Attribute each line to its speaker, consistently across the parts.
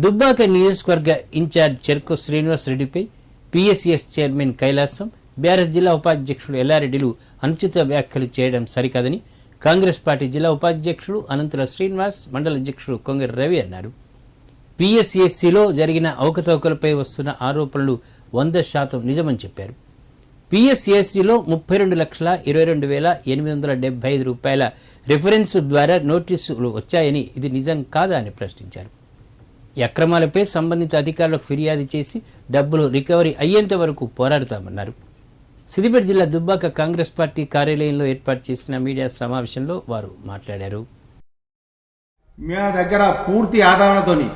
Speaker 1: దుబ్బాక నియోజకవర్గ ఇన్ఛార్జ్ చెర్కో శ్రీనివాస్ రెడ్డిపై PSCS chairman Kailasam, BRS జిల్లా ఉపాధ్యక్షుడు ఎల్లారెడ్డిలు అనుచిత వ్యాఖ్యలు చేయడం సరికాదని కాంగ్రెస్ పార్టీ జిల్లా ఉపాధ్యక్షుడు అనంతుల శ్రీనివాస్, మండల అధ్యక్షుడు కొంగరి రవి అన్నారు. పిఎస్సిఎస్సిలో జరిగిన అవకతవకలపై వస్తున్న ఆరోపణలు 100% నిజమని చెప్పారు. పిఎస్సిఎస్సిలో 32,22,875 రూపాయల రిఫరెన్స్ ద్వారా నోటీసులు వచ్చాయని ఇది నిజం కాదా అని ప్రశ్నించారు. ఈ అక్రమాలపై సంబంధిత అధికారులకు ఫిర్యాదు చేసి డబ్బులు రికవరీ అయ్యేంత వరకు పోరాడుతామన్నారు. సిద్దిపేట జిల్లా దుబ్బాక కాంగ్రెస్ పార్టీ కార్యాలయంలో ఏర్పాటు చేసిన మీడియా సమావేశంలో వారు మాట్లాడారు.
Speaker 2: మా దగ్గర పూర్తి ఆధారాలతోని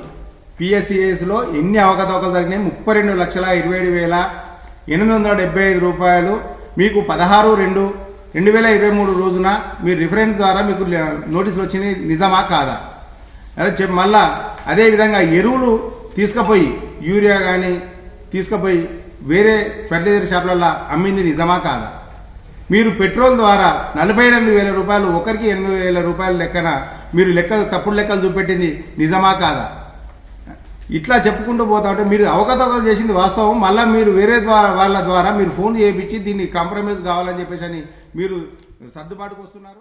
Speaker 2: పిఎస్సిఎస్లో ఎన్ని అవకతవకలు జరిగినాయి, 32,27,875 రూపాయలు మీకు 16/2/2023 రోజున మీరు రిఫరెన్స్ ద్వారా మీకు నోటీసులు వచ్చినాయి, నిజమా కాదా? అదే మళ్ళా అదేవిధంగా ఎరువులు తీసుకుపోయి యూరియా కానీ తీసుకుపోయి వేరే ఫెర్టిలైజర్ షాపులలో అమ్మింది నిజమా కాదా? మీరు పెట్రోల్ ద్వారా 48,000 రూపాయలు, ఒకరికి 8,000 రూపాయల లెక్కన మీరు తప్పుడు లెక్కలు చూపెట్టింది నిజమా కాదా? ఇట్లా చెప్పుకుంటూ పోతా ఉంటే మీరు అవకతవకలు చేసింది వాస్తవం. మళ్ళీ మీరు వేరే వాళ్ళ ద్వారా మీరు ఫోన్ చేయించి దీన్ని కాంప్రమైజ్ కావాలని చెప్పేసి అని మీరు సర్దుబాటుకు వస్తున్నారు.